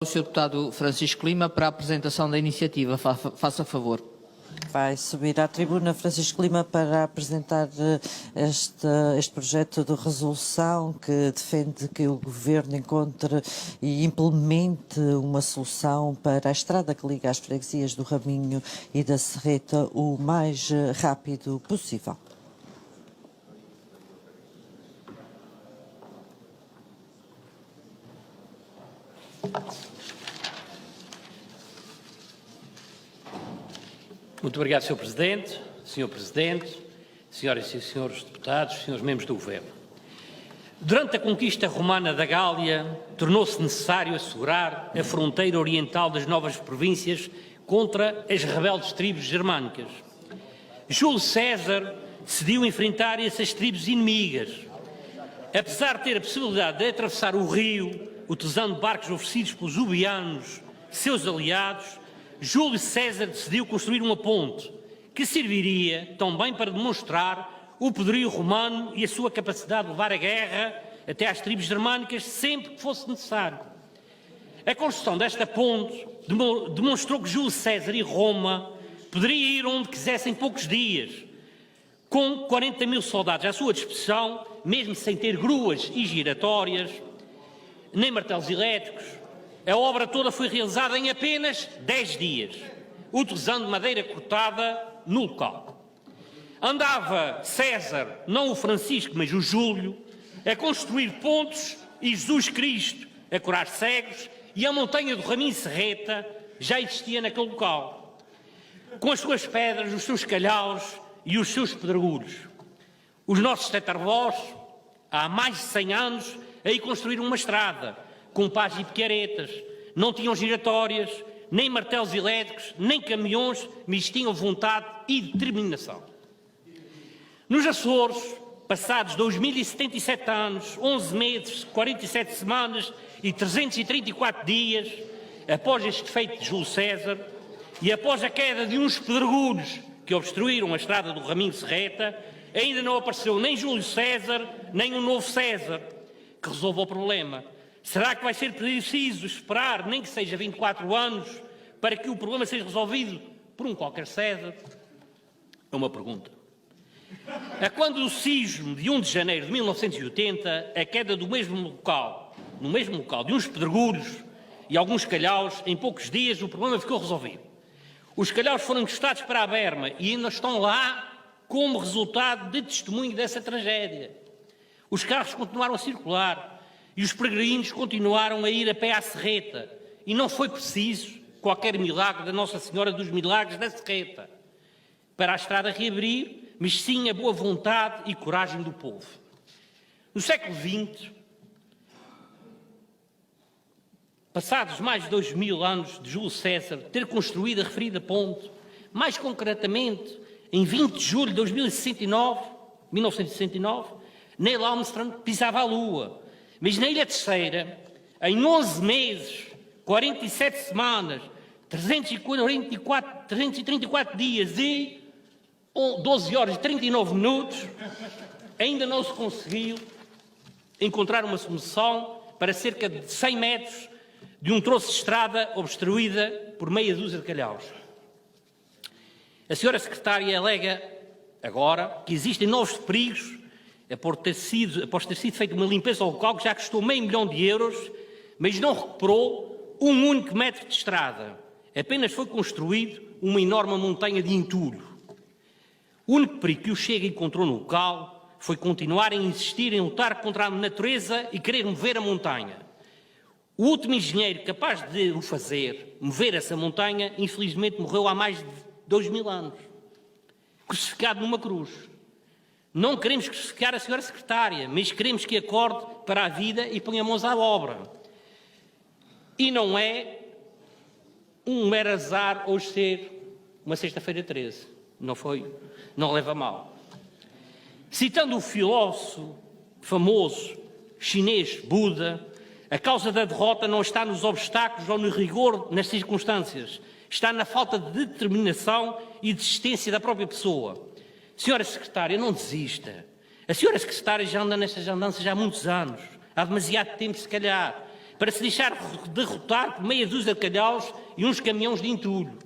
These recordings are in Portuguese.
O Sr. Deputado Francisco Lima para a apresentação da iniciativa. Faça favor. Vai subir à tribuna Francisco Lima para apresentar este projeto de resolução que defende que o Governo encontre e implemente uma solução para a estrada que liga as freguesias do Raminho e da Serreta o mais rápido possível. Muito obrigado, Sr. Presidente, senhoras e senhores deputados, senhores membros do Governo. Durante a conquista romana da Gália, tornou-se necessário assegurar a fronteira oriental das novas províncias contra as rebeldes tribos germânicas. Júlio César decidiu enfrentar essas tribos inimigas. Apesar de ter a possibilidade de atravessar o rio, utilizando barcos oferecidos pelos ubianos, seus aliados, Júlio César decidiu construir uma ponte que serviria também para demonstrar o poderio romano e a sua capacidade de levar a guerra até às tribos germânicas sempre que fosse necessário. A construção desta ponte demonstrou que Júlio César e Roma poderiam ir onde quisessem em poucos dias, com 40 mil soldados à sua disposição, mesmo sem ter gruas e giratórias, nem martelos elétricos. A obra toda foi realizada em apenas 10 dias, utilizando madeira cortada no local. Andava César, não o Francisco, mas o Júlio, a construir pontes e Jesus Cristo a curar cegos, e a montanha do Raminho Serreta já existia naquele local, com as suas pedras, os seus calhaus e os seus pedregulhos. Os nossos tataravós, há mais de 100 anos, aí construíram uma estrada, com pás e picaretas, não tinham giratórias, nem martelos elétricos, nem caminhões, mas tinham vontade e determinação. Nos Açores, passados 2077 anos, 11 meses, 47 semanas e 334 dias, após este feito de Júlio César e após a queda de uns pedregulhos que obstruíram a estrada do Raminho Serreta, ainda não apareceu nem Júlio César, nem um novo César que resolva o problema. Será que vai ser preciso esperar, nem que seja 24 anos, para que o problema seja resolvido por um qualquer César? É uma pergunta. A quando do sismo de 1 de janeiro de 1980, a queda no mesmo local, de uns pedregulhos e alguns calhaus, em poucos dias o problema ficou resolvido. Os calhaus foram encostados para a berma e ainda estão lá como resultado de testemunho dessa tragédia. Os carros continuaram a circular e os peregrinos continuaram a ir a pé à Serreta, e não foi preciso qualquer milagre da Nossa Senhora dos Milagres da Serreta para a estrada reabrir, mas sim a boa vontade e coragem do povo. No século XX, passados mais de 2000 anos de Júlio César ter construído a referida ponte, mais concretamente em 20 de julho de 1969, Neil Armstrong pisava a Lua. Mas na Ilha Terceira, em 11 meses, 47 semanas, 334 dias e 12 horas e 39 minutos, ainda não se conseguiu encontrar uma solução para cerca de 100 metros de um troço de estrada obstruída por meia dúzia de calhaus. A senhora secretária alega agora que existem novos perigos após ter sido feita uma limpeza local que já custou meio milhão de euros, mas não recuperou um único metro de estrada. Apenas foi construído uma enorme montanha de entulho. O único perigo que o Chega encontrou no local foi continuar a insistir em lutar contra a natureza e querer mover a montanha. O último engenheiro capaz de o fazer, mover essa montanha, infelizmente morreu há mais de 2000 anos, crucificado numa cruz. Não queremos crucificar a senhora secretária, mas queremos que acorde para a vida e ponha mãos à obra. E não é um mero azar hoje ser uma sexta-feira 13. Não leva a mal. Citando o filósofo famoso chinês Buda, a causa da derrota não está nos obstáculos ou no rigor nas circunstâncias, está na falta de determinação e desistência da própria pessoa. Senhora secretária, não desista. A senhora secretária já anda nestas andanças há muitos anos, há demasiado tempo se calhar, para se deixar derrotar por meia dúzia de calhaus e uns caminhões de entulho.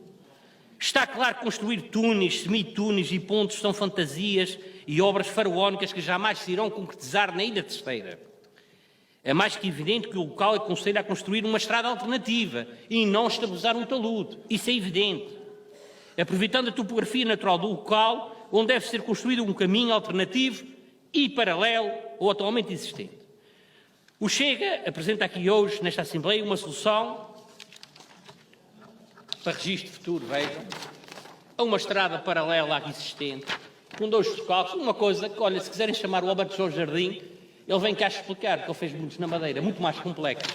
Está claro que construir túneis, semi-túneis e pontes são fantasias e obras faraónicas que jamais se irão concretizar na Ilha Terceira. É mais que evidente que o local aconselha a construir uma estrada alternativa e não estabilizar um talude. Isso é evidente. Aproveitando a topografia natural do local, onde deve ser construído um caminho alternativo e paralelo ao atualmente existente. O Chega apresenta aqui hoje, nesta Assembleia, uma solução, para registro futuro, vejam, a uma estrada paralela à existente, com 2 socalcos, uma coisa que, olha, se quiserem chamar o Alberto João Jardim, ele vem cá explicar, que ele fez muitos na Madeira, muito mais complexos.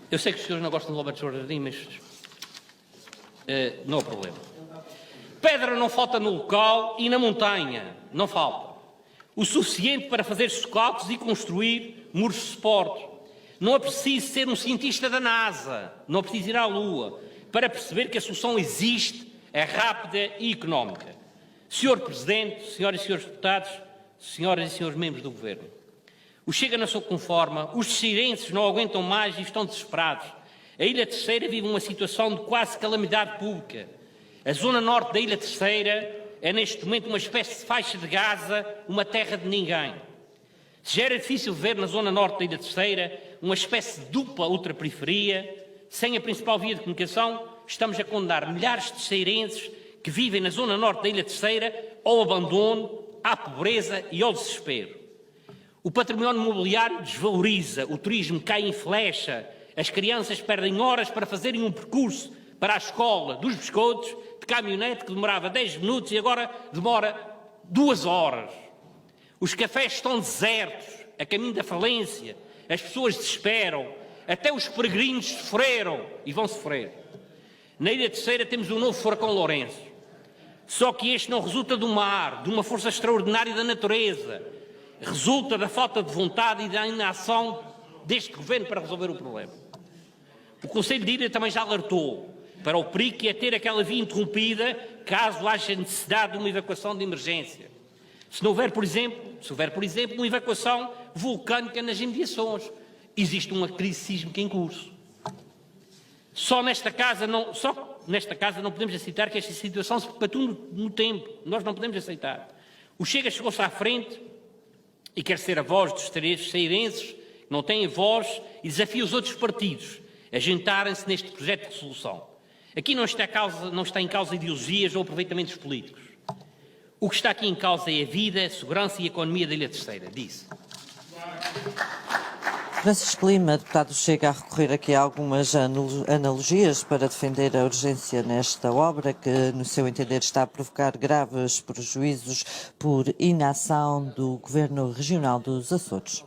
Eu sei que os senhores não gostam do Alberto João Jardim, mas não há problema. Pedra não falta no local e na montanha, não falta. O suficiente para fazer socalcos e construir muros de suporte. Não é preciso ser um cientista da NASA, não é preciso ir à Lua, para perceber que a solução existe, é rápida e económica. Senhor Presidente, senhoras e senhores deputados, senhoras e senhores membros do Governo, o Chega não se conforma, os terceirenses não aguentam mais e estão desesperados. A Ilha Terceira vive uma situação de quase calamidade pública. A zona norte da Ilha Terceira é neste momento uma espécie de faixa de Gaza, uma terra de ninguém. Se já era difícil ver na zona norte da Ilha Terceira uma espécie de dupla ultraperiferia, sem a principal via de comunicação, estamos a condenar milhares de terceirenses que vivem na zona norte da Ilha Terceira ao abandono, à pobreza e ao desespero. O património imobiliário desvaloriza, o turismo cai em flecha, as crianças perdem horas para fazerem um percurso para a escola dos biscoitos de caminhonete que demorava 10 minutos e agora demora 2 horas. Os cafés estão desertos, a caminho da falência, as pessoas desesperam, até os peregrinos sofreram e vão sofrer. Na Ilha Terceira temos um novo furacão Lourenço. Só que este não resulta do mar, de uma força extraordinária da natureza. Resulta da falta de vontade e da inação deste Governo para resolver o problema. O Conselho de Ilha também já alertou para o perigo que é ter aquela via interrompida caso haja necessidade de uma evacuação de emergência. Se houver, por exemplo, uma evacuação vulcânica nas imediações, existe uma crise sísmica em curso. Só nesta casa não podemos aceitar que esta situação se perpetue no tempo. Nós não podemos aceitar. O Chega chegou-se à frente e quer ser a voz dos terceirenses que não têm voz e desafia os outros partidos a juntarem-se neste projeto de resolução. Aqui não está em causa ideologias ou aproveitamentos políticos. O que está aqui em causa é a vida, a segurança e a economia da Ilha Terceira, disse. Francisco Lima, deputado Chega a recorrer aqui a algumas analogias para defender a urgência nesta obra que, no seu entender, está a provocar graves prejuízos por inação do Governo Regional dos Açores.